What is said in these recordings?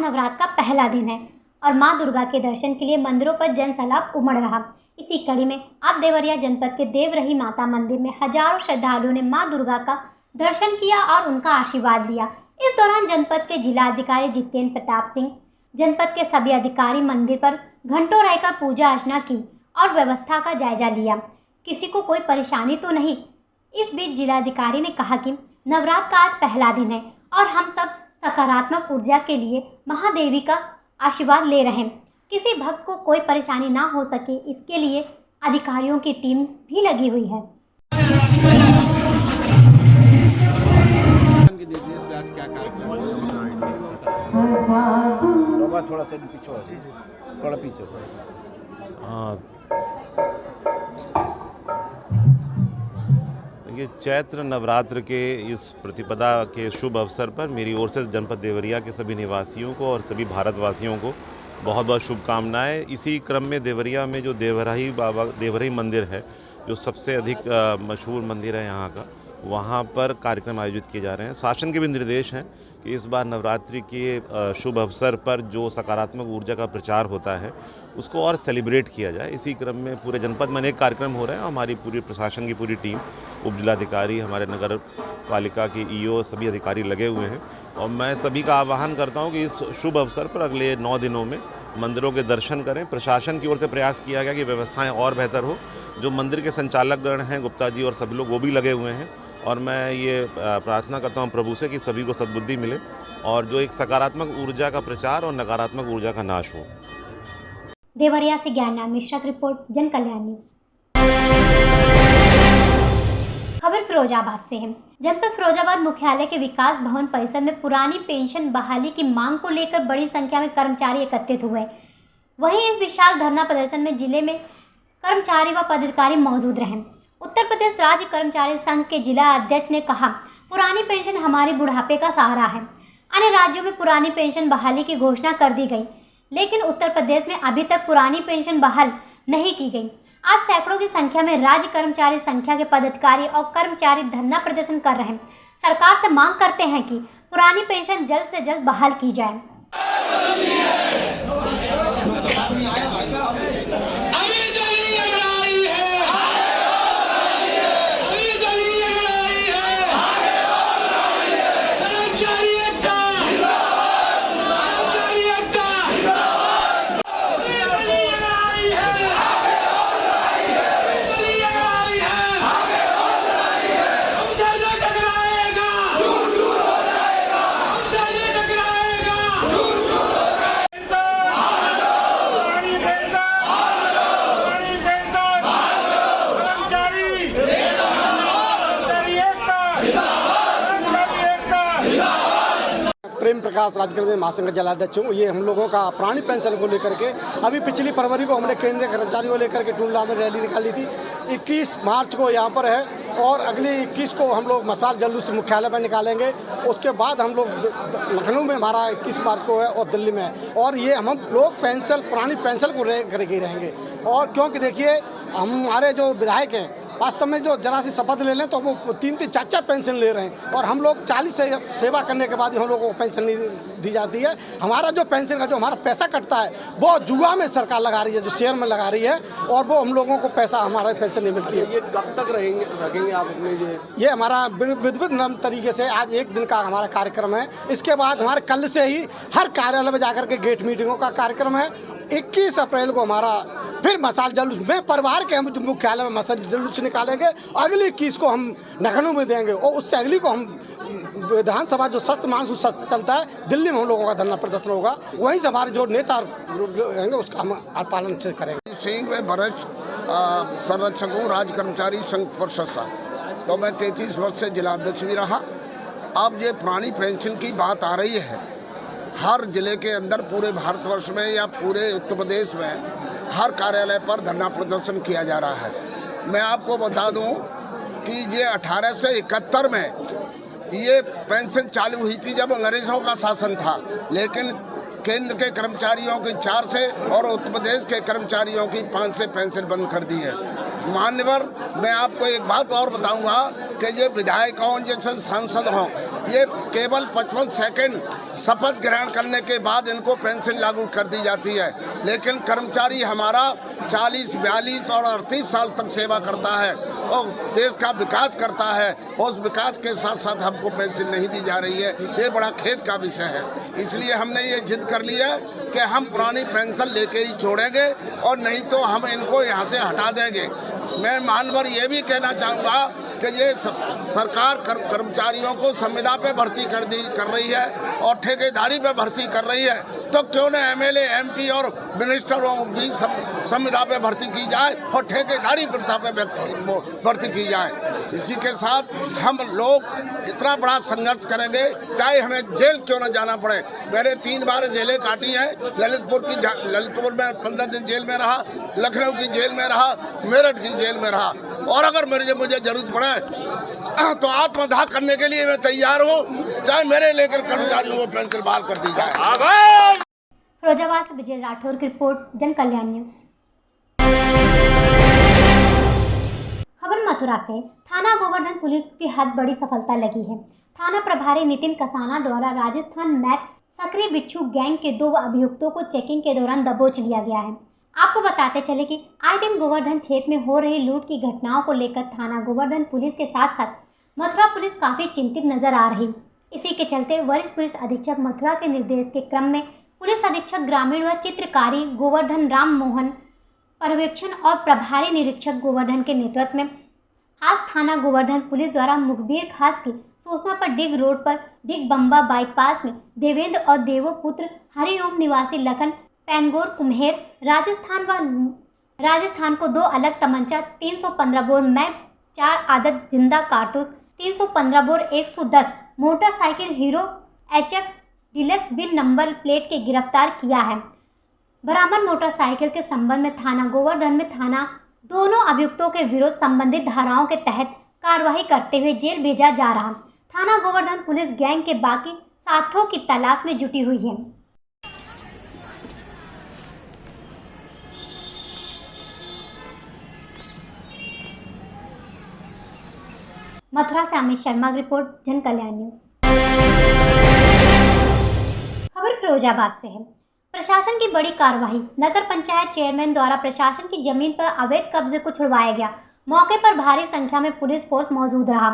नवरात्र का पहला दिन है और मां दुर्गा के दर्शन के लिए मंदिरों पर जनसैलाब उमड़ रहा। इसी कड़ी में आज देवरिया जनपद के देवरही माता मंदिर में हजारों श्रद्धालुओं ने मां दुर्गा का दर्शन किया और उनका आशीर्वाद लिया। इस दौरान जनपद के जिलाधिकारी जितेंद्र प्रताप सिंह, जनपद के सभी अधिकारी मंदिर पर घंटों रहकर पूजा अर्चना की और व्यवस्था का जायजा लिया। किसी को कोई परेशानी तो नहीं। इस बीच जिलाधिकारी ने कहा कि नवरात्र का आज पहला दिन है और हम सब सकारात्मक ऊर्जा के लिए महादेवी का आशीर्वाद ले रहे हैं। किसी भक्त को कोई परेशानी ना हो सके, इसके लिए अधिकारियों की टीम भी लगी हुई है। थोड़ा पीछे। ये चैत्र नवरात्र के इस प्रतिपदा के शुभ अवसर पर मेरी ओर से जनपद देवरिया के सभी निवासियों को और सभी भारतवासियों को बहुत बहुत शुभकामनाएं। इसी क्रम में देवरिया में जो देवरही मंदिर है, जो सबसे अधिक मशहूर मंदिर है यहाँ का, वहाँ पर कार्यक्रम आयोजित किए जा रहे हैं। शासन के भी निर्देश हैं कि इस बार नवरात्रि के शुभ अवसर पर जो सकारात्मक ऊर्जा का प्रचार होता है उसको और सेलिब्रेट किया जाए। इसी क्रम में पूरे जनपद में अनेक कार्यक्रम हो रहे हैं। हमारी पूरी प्रशासन की पूरी टीम, उप जिलाधिकारी, हमारे नगर पालिका के ईओ, सभी अधिकारी लगे हुए हैं और मैं सभी का आह्वान करता हूं कि इस शुभ अवसर पर अगले 9 दिनों में मंदिरों के दर्शन करें। प्रशासन की ओर से प्रयास किया गया कि व्यवस्थाएँ और बेहतर हो। जो मंदिर के संचालकगण हैं, गुप्ता जी और सब लोग, वो भी लगे हुए हैं और मैं ये प्रार्थना करता हूँ प्रभु से कि सभी को सद्बुद्धि मिले और जो एक सकारात्मक ऊर्जा का प्रचार और नकारात्मक ऊर्जा का नाश हो। देवरिया से ज्ञाननाम मिश्रा की रिपोर्ट, जन कल्याण न्यूज। खबर फिरोजाबाद से है। जनपद फिरोजाबाद मुख्यालय के विकास भवन परिसर में पुरानी पेंशन बहाली की मांग को लेकर बड़ी संख्या में कर्मचारी एकत्रित हुए। वहीं इस विशाल धरना प्रदर्शन में जिले में कर्मचारी व पदाधिकारी मौजूद रहे। उत्तर प्रदेश राज्य कर्मचारी संघ के जिला अध्यक्ष ने कहा, पुरानी पेंशन हमारी बुढ़ापे का सहारा है। अन्य राज्यों में पुरानी पेंशन बहाली की घोषणा कर दी गई, लेकिन उत्तर प्रदेश में अभी तक पुरानी पेंशन बहाल नहीं की गई। आज सैकड़ों की संख्या में राज्य कर्मचारी संख्या के पदाधिकारी और कर्मचारी धरना प्रदर्शन कर रहे हैं। सरकार से मांग करते हैं कि पुरानी पेंशन जल्द से जल्द बहाल की जाए। प्रेम प्रकाश राज्य महासंघ जिलाध्यक्ष हूँ। ये हम लोगों का पुरानी पेंशन को लेकर के अभी पिछली फरवरी को हमने केंद्रीय कर्मचारी को लेकर के टूंडला में रैली निकाली थी। 21 मार्च को यहाँ पर है और अगली 21 को हम लोग मसाल जुलूस मुख्यालय में निकालेंगे। उसके बाद हम लोग लखनऊ में हमारा 21 मार्च को है और दिल्ली में है। और ये हम लोग पुरानी पेंशन को करके रहेंगे। और क्योंकि देखिए, हमारे जो विधायक हैं वास्तव में जो जरा सी शपथ ले लें तो वो 3-3, 4-4 पेंशन ले रहे हैं और हम लोग 40 से सेवा करने के बाद भी हम लोगों को पेंशन नहीं दी जाती है। हमारा जो पेंशन का जो हमारा पैसा कटता है वो जुआ में सरकार लगा रही है, जो शेयर में लगा रही है, और वो हम लोगों को पैसा, हमारा पेंशन नहीं मिलती है। ये कब तक रखेंगे आप अपने ये हमारा विधिवत तरीके से आज 1 दिन का हमारा कार्यक्रम है। इसके बाद हमारे कल से ही हर कार्यालय में जाकर के गेट मीटिंगों का कार्यक्रम है। 21 अप्रैल को हमारा फिर मसाल जुलूस में परिवार के हम मुख्यालय में मसाल जुलूस निकालेंगे। अगली 21 को हम लखनऊ में देंगे और उससे अगली को हम विधानसभा जो सख्त मानसून सख्त चलता है, दिल्ली में हम लोगों का धरना प्रदर्शन होगा। वहीं से हमारे जो नेता रहेंगे उसका हम पालन से करेंगे। सिंह में वरिष्ठ संरक्षक हूँ, राज्य कर्मचारी संघ प्रशासन। तो मैं 33 वर्ष से जिलाध्यक्ष भी रहा। अब ये पुरानी पेंशन की बात आ रही है। हर जिले के अंदर पूरे भारतवर्ष में या पूरे उत्तर प्रदेश में हर कार्यालय पर धरना प्रदर्शन किया जा रहा है। मैं आपको बता दूं कि ये 1871 में ये पेंशन चालू हुई थी जब अंग्रेज़ों का शासन था, लेकिन केंद्र के कर्मचारियों की 4 से और उत्तर प्रदेश के कर्मचारियों की 5 से पेंशन बंद कर दी है। मान्यवर, मैं आपको एक बात और बताऊंगा कि ये विधायक हों जैसे सांसद हों, ये केवल 55 सेकंड शपथ ग्रहण करने के बाद इनको पेंशन लागू कर दी जाती है, लेकिन कर्मचारी हमारा 40, 42 और 38 साल तक सेवा करता है और देश का विकास करता है, और उस विकास के साथ साथ हमको पेंशन नहीं दी जा रही है। ये बड़ा खेद का विषय है। इसलिए हमने ये जिद कर लिया है कि हम पुरानी पेंशन लेके ही छोड़ेंगे और नहीं तो हम इनको यहाँ से हटा देंगे। मैं मानवर ये भी कहना चाहूँगा कि ये सरकार कर्मचारियों को संविदा पे भर्ती कर रही है और ठेकेदारी पे भर्ती कर रही है, तो क्यों न एमएलए, एमपी और मिनिस्टरों की संविदा पे भर्ती की जाए और ठेकेदारी प्रथा पे भर्ती की जाए। इसी के साथ हम लोग इतना बड़ा संघर्ष करेंगे, चाहे हमें जेल क्यों न जाना पड़े। मैंने 3 बार जेलें काटी हैं। ललितपुर में 15 दिन जेल में रहा, लखनऊ की जेल में रहा, मेरठ की जेल में रहा, और अगर मुझे जरूरत पड़े तो आत्मदाह करने के लिए मैं तैयार हूँ, चाहे मेरे लेकर कर्मचारियों को पेंशन बहाल कर दी जाए। फिरोजाबाद से विजय राठौर की रिपोर्ट, जन कल्याण न्यूज। खबर मथुरा से। थाना गोवर्धन पुलिस की हद बड़ी सफलता लगी है। थाना प्रभारी नितिन कसाना द्वारा राजस्थान मैक सक्रिय बिच्छू गैंग के 2 अभियुक्तों को चेकिंग के दौरान दबोच लिया गया है। आपको बताते चले कि आए दिन गोवर्धन क्षेत्र में हो रही लूट की घटनाओं को लेकर थाना गोवर्धन पुलिस के साथ साथ मथुरा पुलिस काफ़ी चिंतित नजर आ रही। इसी के चलते वरिष्ठ पुलिस अधीक्षक मथुरा के निर्देश के क्रम में पुलिस अधीक्षक ग्रामीण व चित्रकारी गोवर्धन राम मोहन पर्यवेक्षण और प्रभारी निरीक्षक गोवर्धन के नेतृत्व में आज थाना गोवर्धन पुलिस द्वारा मुखबिर खास की सूचना पर डिग रोड पर डिग बम्बा बाईपास में देवेंद्र और देवो पुत्र हरिओम निवासी लखन पेंगोर कुम्हेर राजस्थान को 2 अलग तमंचा, 315 बोर मैप, 4 आदत जिंदा कारतूस, 315 bore 110 motorcycle Hero HF deluxe बिन नंबर प्लेट के गिरफ्तार किया है। बरामद मोटरसाइकिल के संबंध में थाना गोवर्धन में थाना दोनों अभियुक्तों के विरुद्ध संबंधित धाराओं के तहत कार्रवाई करते हुए जेल भेजा जा रहा। थाना गोवर्धन पुलिस गैंग के बाकी साथियों की तलाश में जुटी हुई है। मथुरा से अमित शर्मा की रिपोर्ट, जन कल्याण न्यूज। खबर फिरोजाबाद से है। प्रशासन की बड़ी कार्रवाई। नगर पंचायत चेयरमैन द्वारा प्रशासन की जमीन पर अवैध कब्जे को छुड़वाया गया। मौके पर भारी संख्या में पुलिस फोर्स मौजूद रहा।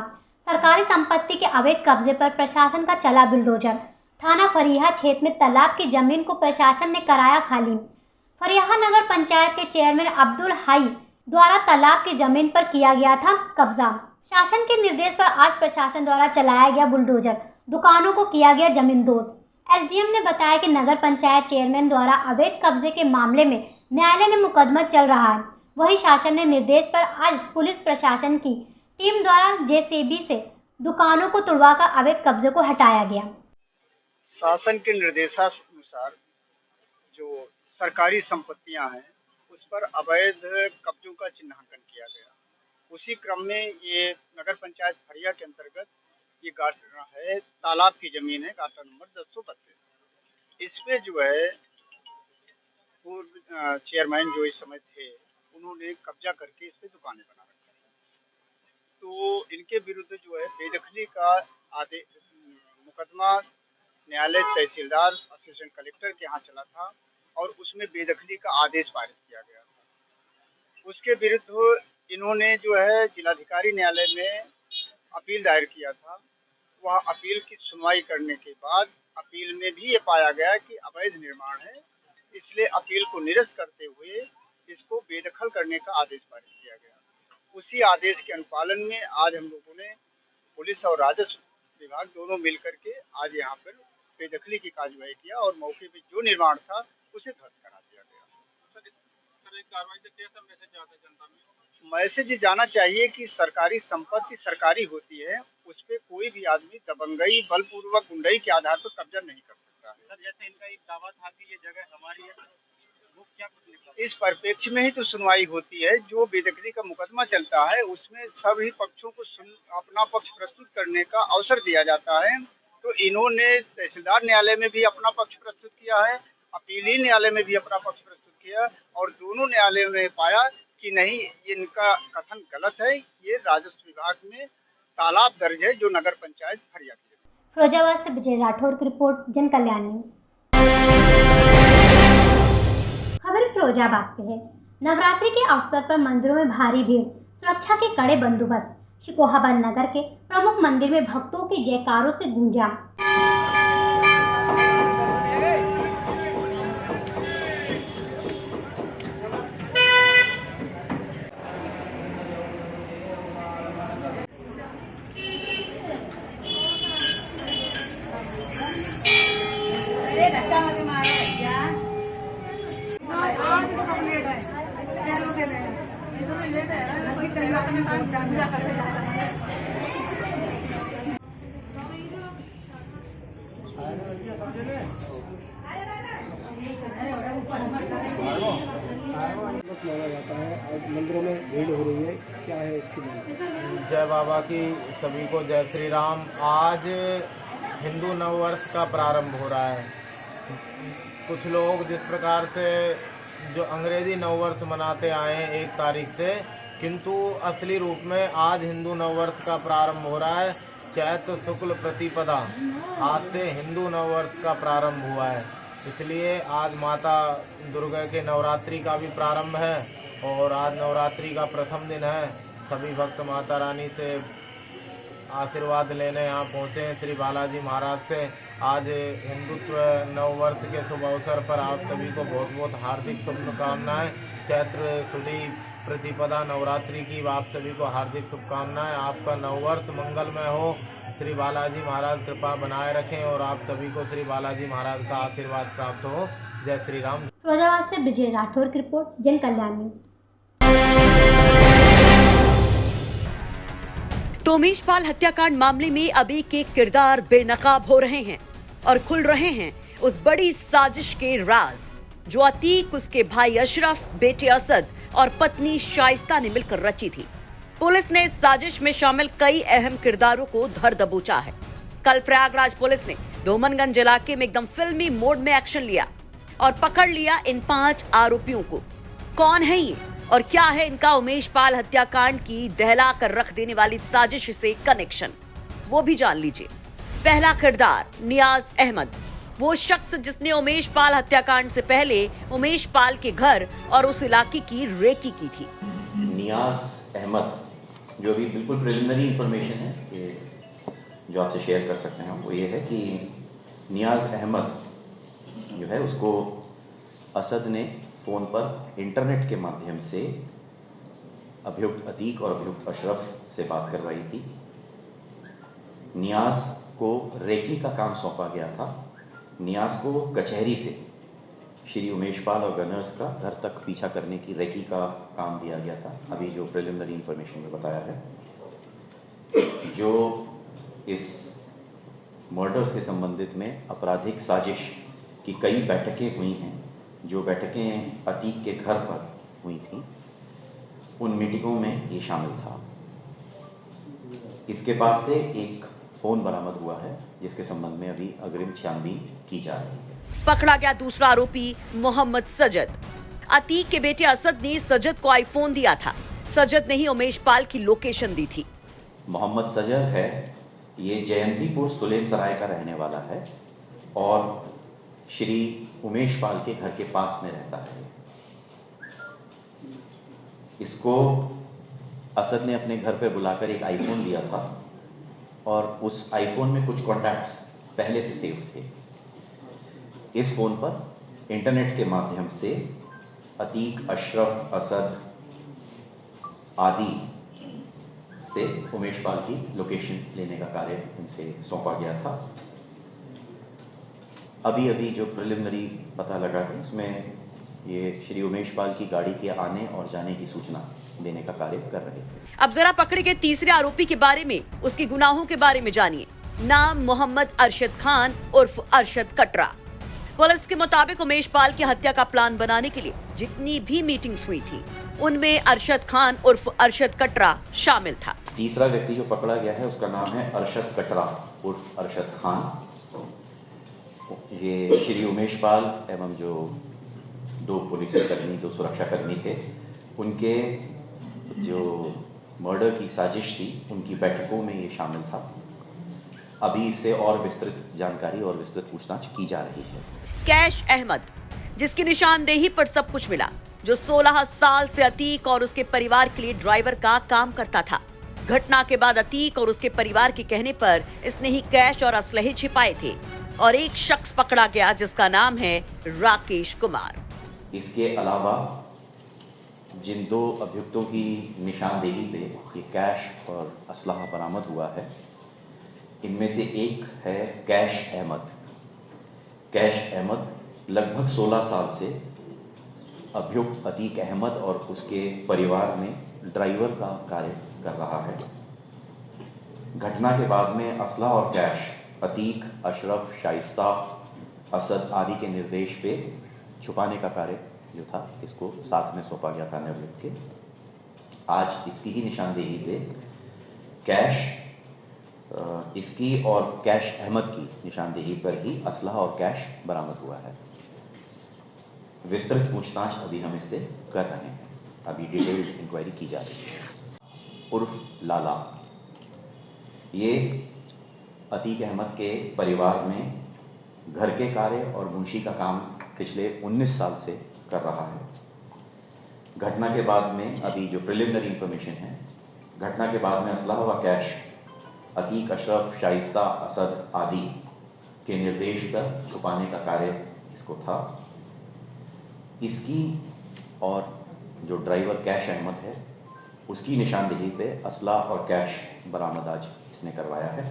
सरकारी संपत्ति के अवैध कब्जे पर प्रशासन का चला बुलडोजर। थाना फरिया क्षेत्र में तालाब की जमीन को प्रशासन ने कराया खाली। फरिया नगर पंचायत के चेयरमैन अब्दुल हाई द्वारा तालाब की जमीन पर किया गया था कब्जा। शासन के निर्देश पर आज प्रशासन द्वारा चलाया गया बुलडोजर, दुकानों को किया गया जमींदोज। एसडीएम ने बताया कि नगर पंचायत चेयरमैन द्वारा अवैध कब्जे के मामले में न्यायालय में मुकदमा चल रहा है। वहीं शासन ने निर्देश पर आज पुलिस प्रशासन की टीम द्वारा जेसीबी से दुकानों को तुड़वाकर अवैध कब्जे को हटाया गया। शासन के निर्देशानुसार जो सरकारी संपत्तियां हैं उस पर अवैध कब्जों का चिन्हांकन किया गया। उसी क्रम में ये नगर पंचायत फरिया के अंतर्गत ये गार्डन है, तालाब की जमीन है, गार्डन नंबर 1032। इस पे जो है पूर्व चेयरमैन जो इस समय थे उन्होंने कब्जा करके इस पे दुकानें बना रखी है। तो इनके विरुद्ध जो है बेदखली का आदेश मुकदमा न्यायालय तहसीलदार असिस्टेंट कलेक्टर के यहाँ चला था और उसमें बेदखली का आदेश पारित किया गया था। उसके विरुद्ध इन्होंने जो है जिलाधिकारी न्यायालय में अपील दायर किया था। वह अपील की सुनवाई करने के बाद अपील में भी ये पाया गया कि अवैध निर्माण है, इसलिए अपील को निरस्त करते हुए इसको बेदखल करने का आदेश पारित किया गया। उसी आदेश के अनुपालन में आज हम लोगों ने पुलिस और राजस्व विभाग दोनों मिलकर के आज यहाँ पर बेदखली की कार्रवाई किया और मौके पे जो निर्माण था उसे ध्वस्त करा दिया गया। मैसेज जाना चाहिए कि सरकारी संपत्ति सरकारी होती है, उस पर कोई भी आदमी दबंगई बलपूर्वक गुंडई के आधार पर कब्जा नहीं कर सकता है। सर, जैसे इनका एक दावा था कि ये जगह हमारी है, वो क्या कुछ निकला? इस परिप्रेक्ष्य में ही तो सुनवाई होती है। जो बेदखली का मुकदमा चलता है उसमें सभी पक्षों को अपना पक्ष प्रस्तुत करने का अवसर दिया जाता है। तो इन्होंने तहसीलदार न्यायालय में भी अपना पक्ष प्रस्तुत किया है, अपीली न्यायालय में भी अपना पक्ष प्रस्तुत किया और दोनों न्यायालय में पाया कि नहीं, ये इनका कथन गलत है। ये राजस्व विभाग में तालाब दर्ज है जो नगर पंचायत फरिया की। फिरोजाबाद से विजय राठौर की रिपोर्ट, जन कल्याण न्यूज। खबर फिरोजाबाद से है। नवरात्रि के अवसर पर मंदिरों में भारी भीड़, सुरक्षा के कड़े बंदोबस्त। शिकोहाबाद नगर के प्रमुख मंदिर में भक्तों के जयकारों से गूंजा। जाता है, आज मंदिरों में भीड़ हो रही है, क्या है इसकी मांग? जय बाबा की सभी को जय श्री राम। आज हिंदू नववर्ष का प्रारंभ हो रहा है। कुछ लोग जिस प्रकार से जो अंग्रेजी नववर्ष मनाते आए हैं 1 तारीख से, किंतु असली रूप में आज हिंदू नववर्ष का प्रारंभ हो रहा है। चैत्र शुक्ल प्रतिपदा आज से हिंदू नववर्ष का प्रारंभ हुआ है। इसलिए आज माता दुर्गा के नवरात्रि का भी प्रारंभ है और आज नवरात्रि का प्रथम दिन है। सभी भक्त माता रानी से आशीर्वाद लेने यहाँ पहुँचे हैं श्री बालाजी महाराज से। आज हिंदुत्व नववर्ष के शुभ अवसर पर आप सभी को बहुत बहुत हार्दिक शुभकामनाएं। चैत्र शुक्ल प्रतिपदा नवरात्रि की आप सभी को हार्दिक शुभकामनाएं। आपका नववर्ष मंगलमय हो। श्री बालाजी महाराज कृपा बनाए रखें और आप सभी को श्री बालाजी महाराज का आशीर्वाद प्राप्त हो। जय श्री राम। फिरोजाबाद से विजय राठौर की रिपोर्ट, जन कल्याण न्यूज। तो उमेशपाल हत्याकांड मामले में अब एक एक किरदार बेनकाब हो रहे हैं और खुल रहे हैं उस बड़ी साजिश के राज जो अतीक, उसके भाई अशरफ, बेटे असद और पत्नी शाइस्ता ने मिलकर रची थी। पुलिस ने इस साजिश में शामिल कई अहम किरदारों को धर दबोचा है। कल प्रयागराज पुलिस ने धोमनगंज इलाके में एकदम फिल्मी मोड में एक्शन लिया और पकड़ लिया इन 5 आरोपियों को। कौन है ये और क्या है इनका उमेशपाल हत्याकांड की दहला कर रख देने वाली साजिश से कनेक्शन, वो भी जान लीजिए। पहला किरदार नियाज अहमद, वो शख्स जिसने उमेशपाल हत्याकांड से पहले उमेशपाल के घर और उस इलाके की रेकी की थी। नियाज अहमद, जो भी बिल्कुल प्रिलिमिनरी इंफॉर्मेशन है कि जो आपसे शेयर कर सकते हैं, वो ये है कि नियाज अहमद जो है उसको असद ने फ़ोन पर इंटरनेट के माध्यम से अभियुक्त अतीक और अभियुक्त अशरफ से बात करवाई थी। नियाज को रेकी का काम सौंपा गया था। नियाज को कचहरी से श्री उमेशपाल और गनर्स का घर तक पीछा करने की रेकी का काम दिया गया था। अभी जो प्रिलिमिनरी इंफॉर्मेशन में बताया है, जो इस मर्डर्स के संबंधित में आपराधिक साजिश की कई बैठकें हुई हैं, जो बैठकें अतीक के घर पर हुई थी, उन मीटिंगों में ये शामिल था। इसके पास से एक फ़ोन बरामद हुआ है जिसके संबंध में अभी अग्रिम छानबीन की जा रही है। पकड़ा गया दूसरा आरोपी मोहम्मद सजद। अतीक के बेटे असद ने सजद को आईफोन दिया था। सजद ने ही उमेशपाल की लोकेशन दी थी। मोहम्मद सजद है, ये जयंतीपुर सुलेम सराय का रहने वाला है और श्री उमेशपाल के घर के पास में रहता है। इसको असद ने अपने घर पे बुलाकर एक आईफोन दिया था और उस आईफोन में कुछ कॉन्टैक्ट्स पहले से सेव थे। इस फ़ोन पर इंटरनेट के माध्यम से अतीक, अशरफ, असद आदि से उमेशपाल की लोकेशन लेने का कार्य इनसे सौंपा गया था। अभी जो प्रिलिमिनरी पता लगा है उसमें ये श्री उमेशपाल की गाड़ी के आने और जाने की सूचना देने का कार्य कर रहे थे। अब जरा पकड़े गए तीसरे आरोपी के बारे में, उसके गुनाहों के बारे में जानिए। नाम मोहम्मद अरशद खान उर्फ अरशद कटरा। पुलिस के मुताबिक उमेशपाल की हत्या का प्लान बनाने के लिए जितनी भी मीटिंग्स हुई थी, उनमें अरशद खान उर्फ अरशद कटरा शामिल था। तीसरा व्यक्ति जो पकड़ा गया है उसका नाम है अरशद कटरा उर्फ अरशद खान। ये श्री उमेशपाल एवं जो 2 पुलिसकर्मी, 2 सुरक्षाकर्मी थे, उनके जो मर्डर की साजिश थी उनकी बैठकों में ये शामिल था। अभी इससे और विस्तृत जानकारी और विस्तृत पूछताछ की जा रही है। कैश अहमद, जिसकी निशानदेही पर सब कुछ मिला, जो 16 साल से अतीक और उसके परिवार के लिए ड्राइवर का काम करता था। घटना के बाद अतीक और उसके परिवार के कहने पर इसने ही कैश और असलहे छिपाए थे और एक शख्स पकड़ा गया जिसका नाम है राकेश कुमार। इसके अलावा जिन 2 अभियुक्तों की निशानदेही पे ये कैश और असलहा बरामद हुआ है, इनमें से एक है कैश अहमद। कैश अहमद लगभग 16 साल से अभियुक्त अतीक अहमद और उसके परिवार में ड्राइवर का कार्य कर रहा है। घटना के बाद में असला और कैश अतीक, अशरफ, शाइस्ता, असद आदि के निर्देश पे छुपाने का कार्य जो था इसको साथ में सौंपा गया था निर्लिप्त के। आज इसकी ही निशानदेही पे कैश, इसकी और कैश अहमद की निशानदेही पर ही असलहा और कैश बरामद हुआ है। विस्तृत पूछताछ अभी हम इससे कर रहे हैं, अभी डिटेल्ड इंक्वायरी की जा रही है। उर्फ लाला, ये अतीक अहमद के परिवार में घर के कार्य और मुंशी का काम पिछले 19 साल से कर रहा है। घटना के बाद में अभी जो प्रिलिमिनरी इंफॉर्मेशन है, घटना के बाद में असलहा व कैश अतीक, अशरफ, शाइस्ता, असद आदि के निर्देश पर छुपाने का कार्य इसको था। इसकी और जो ड्राइवर कैश अहमद है उसकी निशानदेही पे असला और कैश बरामद आज इसने करवाया है।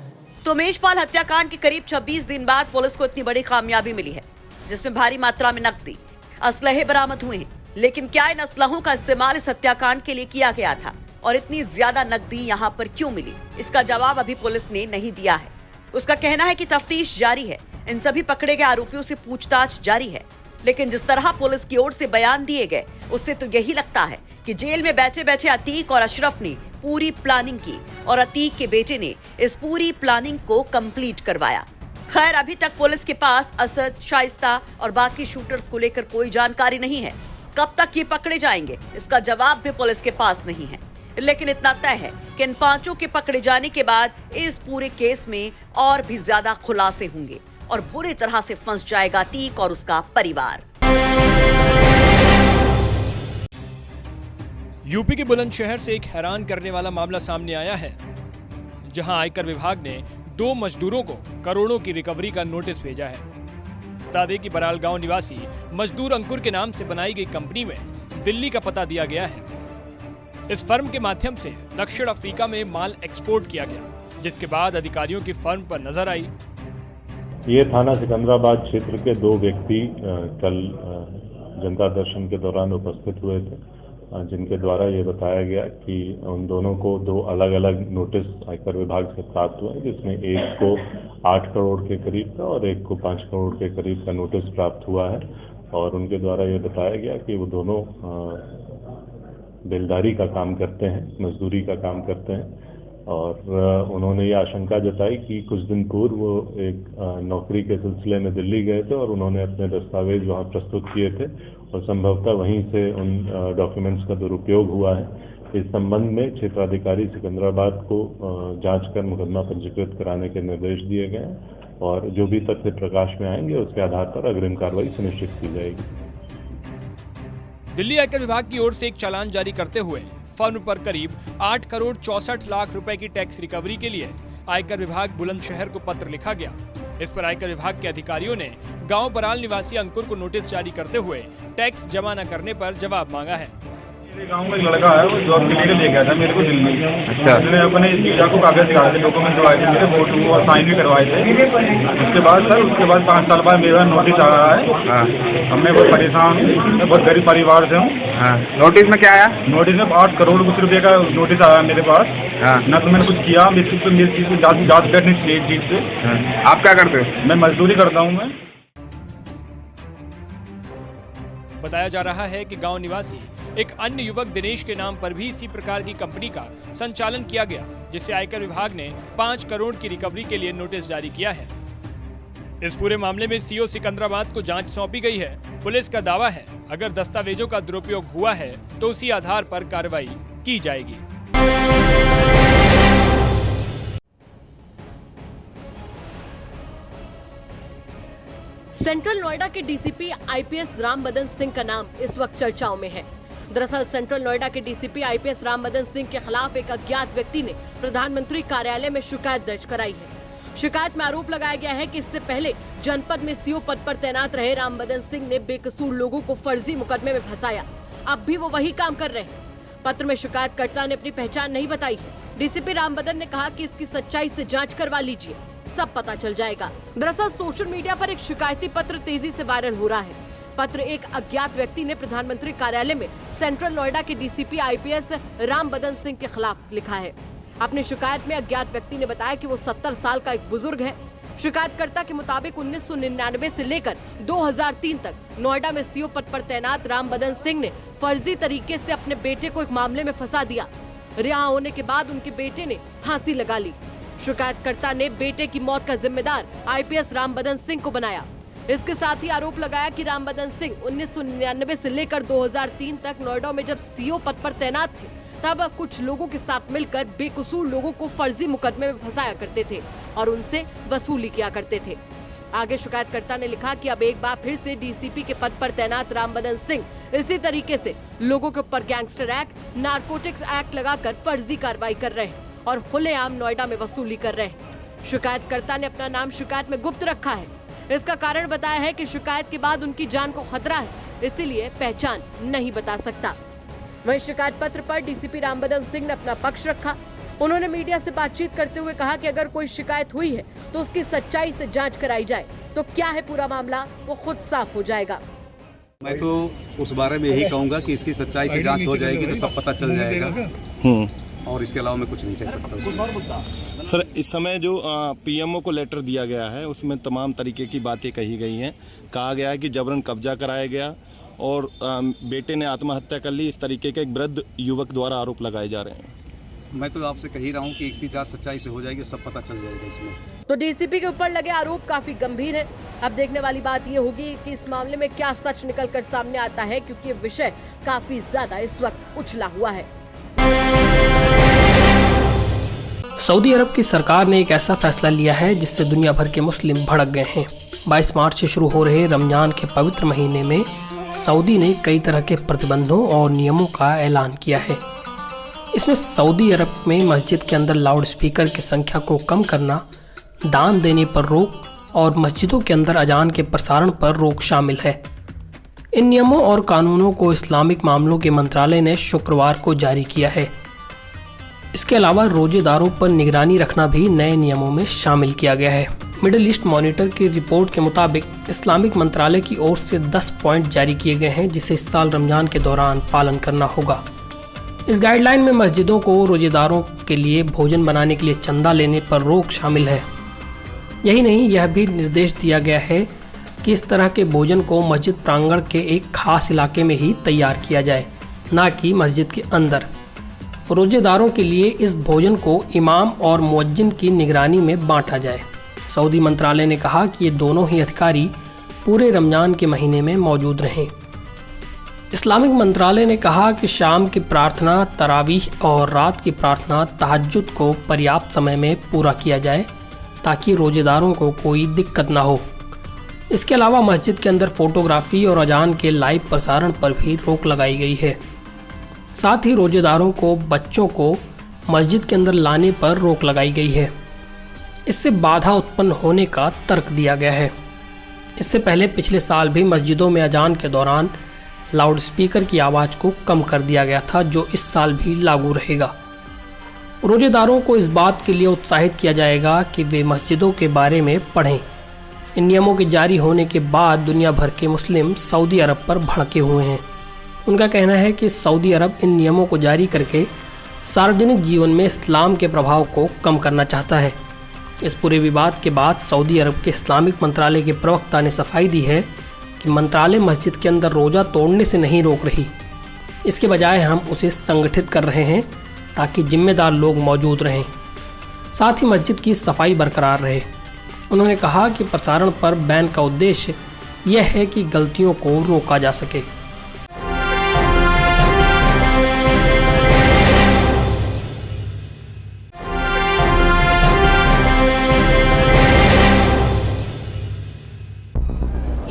तो उमेशपाल हत्याकांड के करीब 26 दिन बाद पुलिस को इतनी बड़ी कामयाबी मिली है, जिसमें भारी मात्रा में नकदी, असलहे बरामद हुए हैं। लेकिन क्या इन असलहों का इस्तेमाल इस हत्याकांड के लिए किया गया था और इतनी ज्यादा नकदी यहाँ पर क्यों मिली, इसका जवाब अभी पुलिस ने नहीं दिया है। उसका कहना है कि तफ्तीश जारी है, इन सभी पकड़े गए आरोपियों से पूछताछ जारी है। लेकिन जिस तरह पुलिस की ओर से बयान दिए गए, उससे तो यही लगता है कि जेल में बैठे बैठे अतीक और अशरफ ने पूरी प्लानिंग की और अतीक के बेटे ने इस पूरी प्लानिंग को कंप्लीट करवाया। खैर, अभी तक पुलिस के पास असद, शाइस्ता और बाकी शूटर्स को लेकर कोई जानकारी नहीं है। कब तक ये पकड़े जाएंगे, इसका जवाब भी पुलिस के पास नहीं है। लेकिन इतना तय है कि इन 5 के पकड़े जाने के बाद इस पूरे केस में और भी ज्यादा खुलासे होंगे और बुरी तरह से फंस जाएगा अतीक और उसका परिवार। यूपी के बुलंदशहर से एक हैरान करने वाला मामला सामने आया है, जहां आयकर विभाग ने 2 मजदूरों को करोड़ों की रिकवरी का नोटिस भेजा है। बता दें कि बराल गांव निवासी मजदूर अंकुर के नाम से बनाई गई कंपनी में दिल्ली का पता दिया गया है। इस फर्म के माध्यम से दक्षिण अफ्रीका में माल एक्सपोर्ट किया गया, जिसके बाद अधिकारियों की फर्म पर नजर आई। ये थाना सिकंदराबाद क्षेत्र के 2 व्यक्ति कल जनता दर्शन के दौरान उपस्थित हुए थे, जिनके द्वारा ये बताया गया कि उन दोनों को 2 अलग अलग नोटिस आयकर विभाग से प्राप्त हुए, जिसमें एक को 8 करोड़ के करीब का और एक को 5 करोड़ के करीब का नोटिस प्राप्त हुआ है। और उनके द्वारा ये बताया गया कि वो दोनों बेलदारी का काम करते हैं, मजदूरी का काम करते हैं। और उन्होंने ये आशंका जताई कि कुछ दिन पूर्व वो एक नौकरी के सिलसिले में दिल्ली गए थे और उन्होंने अपने दस्तावेज वहाँ प्रस्तुत किए थे और संभवतः वहीं से उन डॉक्यूमेंट्स का दुरुपयोग हुआ है। इस संबंध में क्षेत्राधिकारी सिकंदराबाद को जांच कर मुकदमा पंजीकृत कराने के निर्देश दिए गए और जो भी तथ्य प्रकाश में आएंगे उसके आधार पर अग्रिम कार्रवाई सुनिश्चित की जाएगी। दिल्ली आयकर विभाग की ओर से एक चालान जारी करते हुए फर्म पर करीब 8 करोड़ 64 लाख रुपए की टैक्स रिकवरी के लिए आयकर विभाग बुलंदशहर को पत्र लिखा गया। इस पर आयकर विभाग के अधिकारियों ने गांव बराल निवासी अंकुर को नोटिस जारी करते हुए टैक्स जमा न करने पर जवाब मांगा है। मेरे गांव में एक लड़का है, वो जॉब के लिए ले गया था मेरे को दिल्ली। अच्छा। उसने अपने वीजा को कागज दिखाए थे, डॉक्यूमेंट दिखाए थे, मेरे फोटो और साइन भी करवाए थे। उसके बाद 5 साल बाद मेरा नोटिस आ रहा है। हाँ। अब मैं बहुत परेशान हूँ, मैं बहुत गरीब परिवार से हूँ। हाँ। नोटिस में क्या आया? नोटिस में 8 करोड़ कुछ रुपए का नोटिस आया मेरे पास। हाँ। न तो मैंने कुछ किया, मेरी चीज को जाँच करनी चाहिए चीज से। आप क्या करते हो? मैं मजदूरी करता हूँ। मैं बताया जा रहा है कि गांव निवासी एक अन्य युवक दिनेश के नाम पर भी इसी प्रकार की कंपनी का संचालन किया गया, जिसे आयकर विभाग ने 5 करोड़ की रिकवरी के लिए नोटिस जारी किया है। इस पूरे मामले में सीओ सिकंदराबाद को जांच सौंपी गई है पुलिस का दावा है अगर दस्तावेजों का दुरुपयोग हुआ है तो उसी आधार पर कार्रवाई की जाएगी। सेंट्रल नोएडा के डीसीपी आईपीएस रामबदन सिंह का नाम इस वक्त चर्चाओं में है। दरअसल सेंट्रल नोएडा के डीसीपी आईपीएस रामबदन सिंह के खिलाफ एक अज्ञात व्यक्ति ने प्रधानमंत्री कार्यालय में शिकायत दर्ज कराई है। शिकायत में आरोप लगाया गया है कि इससे पहले जनपद में सीओ पद पर तैनात रहे रामबदन सिंह ने बेकसूर लोगों को फर्जी मुकदमे में फंसाया। अब भी वो वही काम कर रहे हैं। पत्र में शिकायतकर्ता ने अपनी पहचान नहीं बताई है। डीसीपी रामबदन ने कहा कि इसकी सच्चाई से जांच करवा लीजिए, सब पता चल जाएगा। दरअसल सोशल मीडिया पर एक शिकायती पत्र तेजी से वायरल हो रहा है। पत्र एक अज्ञात व्यक्ति ने प्रधानमंत्री कार्यालय में सेंट्रल नोएडा के डीसीपी आईपीएस रामबदन सिंह के खिलाफ लिखा है। अपनी शिकायत में अज्ञात व्यक्ति ने बताया कि वो 70 साल का एक बुजुर्ग है। शिकायतकर्ता के मुताबिक 1999 से लेकर 2003 तक नोएडा में सीओ पद पर तैनात रामबदन सिंह ने फर्जी तरीके से अपने बेटे को एक मामले में फंसा दिया। रिहा होने के बाद उनके बेटे ने फांसी लगा ली। शिकायतकर्ता ने बेटे की मौत का जिम्मेदार आईपीएस रामबदन सिंह को बनाया। इसके साथ ही आरोप लगाया कि रामबदन सिंह 1999 से लेकर 2003 तक नोएडा में जब सीओ पद पर तैनात थे तब कुछ लोगों के साथ मिलकर बेकसूर लोगों को फर्जी मुकदमे में फंसाया करते थे और उनसे वसूली किया करते थे। आगे शिकायतकर्ता ने लिखा कि अब एक बार फिर से डीसीपी के पद पर तैनात रामबदन सिंह इसी तरीके से लोगों के ऊपर गैंगस्टर एक्ट, नारकोटिक्स एक्ट लगाकर फर्जी कार्रवाई कर रहे हैं और खुलेआम नोएडा में वसूली कर रहे हैं। शिकायतकर्ता ने अपना नाम शिकायत में गुप्त रखा है। इसका कारण बताया है कि शिकायत के बाद उनकी जान को खतरा है, इसीलिए पहचान नहीं बता सकता। वहीं शिकायत पत्र पर डीसीपी रामबदन सिंह ने अपना पक्ष रखा। उन्होंने मीडिया से बातचीत करते हुए कहा कि अगर कोई शिकायत हुई है तो उसकी सच्चाई से जांच कराई जाए, तो क्या है पूरा मामला वो खुद साफ हो जाएगा। मैं तो उस बारे में यही कहूँगा कि इसकी सच्चाई से जांच हो जाएगी तो सब पता चल जाएगा और इसके अलावा मैं कुछ नहीं कह सकता। सर, इस समय जो पीएमओ को लेटर दिया गया है उसमें तमाम तरीके की बातें कही गई हैं। कहा गया है कि जबरन कब्जा कराया गया और बेटे ने आत्महत्या कर ली। इस तरीके के एक वृद्ध युवक द्वारा आरोप लगाए जा रहे हैं। मैं तो आपसे कह ही रहा हूँ कि इसकी जांच सच्चाई से हो जाएगी, सब पता चल जाएगा इसमें। तो डीसीपी के ऊपर लगे आरोप काफी गंभीर है। अब देखने वाली बात ये होगी कि इस मामले में क्या सच निकलकर सामने आता है, क्योंकि ये विषय काफी ज्यादा इस वक्त उछला हुआ है। सऊदी अरब की सरकार ने एक ऐसा फैसला लिया है जिससे दुनिया भर के मुस्लिम भड़क गए हैं। 22 मार्च से शुरू हो रहे रमजान के पवित्र महीने में सऊदी ने कई तरह के प्रतिबंधों और नियमों का ऐलान किया है। इसमें सऊदी अरब में मस्जिद के अंदर लाउड स्पीकर की संख्या को कम करना, दान देने पर रोक और मस्जिदों के अंदर अजान के प्रसारण पर रोक शामिल है। इन नियमों और कानूनों को इस्लामिक मामलों के मंत्रालय ने शुक्रवार को जारी किया है। इसके अलावा रोजेदारों पर निगरानी रखना भी नए नियमों में शामिल किया गया है। मिडिल ईस्ट मॉनिटर की रिपोर्ट के मुताबिक इस्लामिक मंत्रालय की ओर से 10 पॉइंट जारी किए गए हैं जिसे इस साल रमजान के दौरान पालन करना होगा। इस गाइडलाइन में मस्जिदों को रोजेदारों के लिए भोजन बनाने के लिए चंदा लेने पर रोक शामिल है। यही नहीं, यह भी निर्देश दिया गया है कि इस तरह के भोजन को मस्जिद प्रांगण के एक खास इलाके में ही तैयार किया जाए, ना कि मस्जिद के अंदर। रोजेदारों के लिए इस भोजन को इमाम और मुअज्जिन की निगरानी में बांटा जाए। सऊदी मंत्रालय ने कहा कि ये दोनों ही अधिकारी पूरे रमजान के महीने में मौजूद रहें। इस्लामिक मंत्रालय ने कहा कि शाम की प्रार्थना, तरावीह और रात की प्रार्थना तहज्जुद को पर्याप्त समय में पूरा किया जाए ताकि रोजेदारों को कोई दिक्कत ना हो। इसके अलावा मस्जिद के अंदर फोटोग्राफी और अजान के लाइव प्रसारण पर भी रोक लगाई गई है। साथ ही रोजेदारों को बच्चों को मस्जिद के अंदर लाने पर रोक लगाई गई है। इससे बाधा उत्पन्न होने का तर्क दिया गया है। इससे पहले पिछले साल भी मस्जिदों में अजान के दौरान लाउड स्पीकर की आवाज़ को कम कर दिया गया था, जो इस साल भी लागू रहेगा। रोजेदारों को इस बात के लिए उत्साहित किया जाएगा कि वे मस्जिदों के बारे में पढ़ें। इन नियमों के जारी होने के बाद दुनिया भर के मुस्लिम सऊदी अरब पर भड़के हुए हैं। उनका कहना है कि सऊदी अरब इन नियमों को जारी करके सार्वजनिक जीवन में इस्लाम के प्रभाव को कम करना चाहता है। इस पूरे विवाद के बाद सऊदी अरब के इस्लामिक मंत्रालय के प्रवक्ता ने सफाई दी है कि मंत्रालय मस्जिद के अंदर रोज़ा तोड़ने से नहीं रोक रही, इसके बजाय हम उसे संगठित कर रहे हैं ताकि जिम्मेदार लोग मौजूद रहें, साथ ही मस्जिद की सफाई बरकरार रहे। उन्होंने कहा कि प्रसारण पर बैन का उद्देश्य यह है कि गलतियों को रोका जा सके।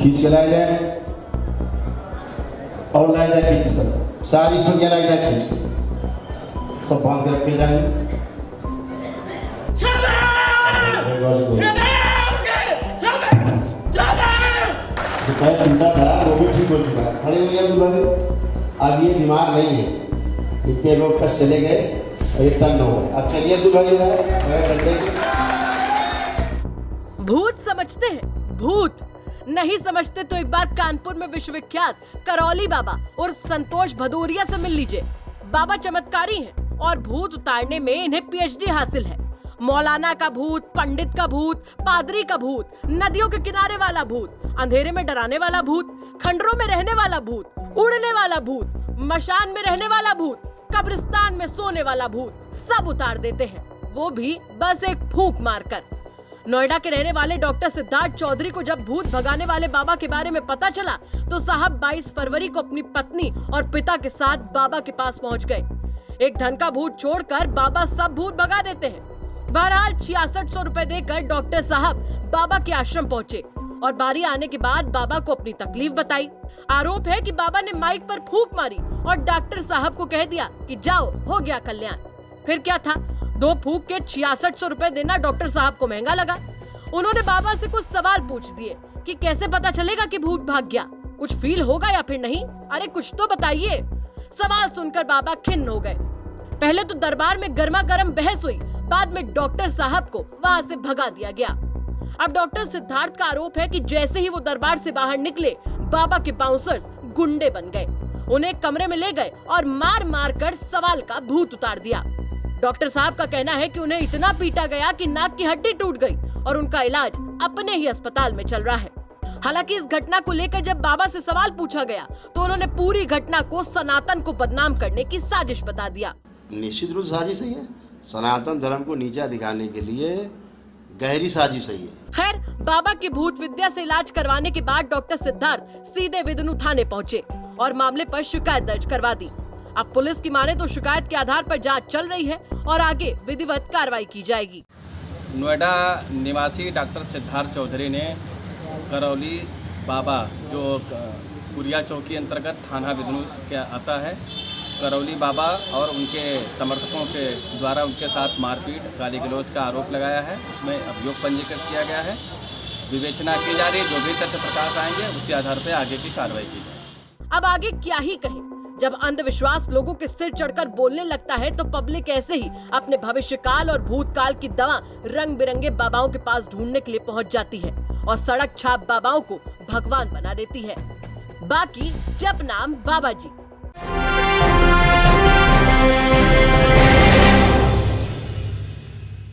खींच के लाया जाए और लाया जाए खींच के, सब सारी सुइयां लाई जाए खींच के, सब बांध के रखे जाए। पैर टूटा था वो भी ठीक हो चुका है, खड़े हुए हैं। अब ये बीमार नहीं है, इतने रोड पर चले गए और ये टर्न हो गए। अब चलिए भूत समझते हैं, भूत नहीं समझते तो एक बार कानपुर में विश्वविख्यात करौली बाबा और संतोष भदौरिया से मिल लीजिए। बाबा चमत्कारी हैं और भूत उतारने में इन्हें पीएचडी हासिल है। मौलाना का भूत, पंडित का भूत, पादरी का भूत, नदियों के किनारे वाला भूत, अंधेरे में डराने वाला भूत, खंडरों में रहने वाला भूत, उड़ने वाला भूत, मशान में रहने वाला भूत, कब्रिस्तान में सोने वाला भूत, सब उतार देते हैं, वो भी बस एक फूंक मारकर। नोएडा के रहने वाले डॉक्टर सिद्धार्थ चौधरी को जब भूत भगाने वाले बाबा के बारे में पता चला तो साहब 22 फरवरी को अपनी पत्नी और पिता के साथ बाबा के पास पहुंच गए। एक धन का भूत छोड़कर बाबा सब भूत भगा देते हैं। बहरहाल 6600 रुपए देकर डॉक्टर साहब बाबा के आश्रम पहुंचे और बारी आने के बाद बाबा को अपनी तकलीफ बताई। आरोप है कि बाबा ने माइक पर फूंक मारी और डॉक्टर साहब को कह दिया कि जाओ, हो गया कल्याण। फिर क्या था, 2 फूंक के 6600 रुपए देना डॉक्टर साहब को महंगा लगा। उन्होंने बाबा से कुछ सवाल पूछ दिए कि कैसे पता चलेगा कि भूत भाग गया, कुछ फील होगा या फिर नहीं, अरे कुछ तो बताइए। सवाल सुनकर बाबा खिन्न हो गए। पहले तो दरबार में गर्मा गर्म बहस हुई, बाद में डॉक्टर साहब को वहां से भगा दिया गया। अब डॉक्टर सिद्धार्थ का आरोप है कि जैसे ही वो दरबार से बाहर निकले, बाबा के बाउंसर्स गुंडे बन गए, उन्हें कमरे में ले गए और मार मार कर सवाल का भूत उतार दिया। डॉक्टर साहब का कहना है कि उन्हें इतना पीटा गया कि नाक की हड्डी टूट गई और उनका इलाज अपने ही अस्पताल में चल रहा है। हालांकि इस घटना को लेकर जब बाबा से सवाल पूछा गया तो उन्होंने पूरी घटना को सनातन को बदनाम करने की साजिश बता दिया। निश्चित रूप साजिश ही है, सनातन धर्म को नीचा दिखाने के लिए गहरी साजिश है। खैर, बाबा की भूत विद्या से इलाज करवाने के बाद डॉक्टर सिद्धार्थ सीधे विदुनु थाने पहुंचे और मामले पर शिकायत दर्ज करवा दी। अब पुलिस की माने तो शिकायत के आधार पर जांच चल रही है और आगे विधिवत कार्रवाई की जाएगी। नोएडा निवासी डॉक्टर सिद्धार्थ चौधरी ने करौली बाबा, जो कुरिया चौकी अंतर्गत थाना विदुनु के आता है, करौली बाबा और उनके समर्थकों के द्वारा उनके साथ मारपीट, गाली गलौज का आरोप लगाया है। उसमें अभियोग पंजीकृत किया गया है, विवेचना की जा रही है। जो भी तथ्य प्रकाश आएंगे उसी आधार पर आगे की कार्रवाई की जाएगी। अब आगे क्या ही कहें, जब अंधविश्वास लोगों के सिर चढ़कर बोलने लगता है तो पब्लिक ऐसे ही अपने भविष्यकाल और भूतकाल की दवा रंग बिरंगे बाबाओं के पास ढूंढने के लिए पहुंच जाती है और सड़क छाप बाबाओं को भगवान बना देती है। बाकी जप नाम बाबा जी।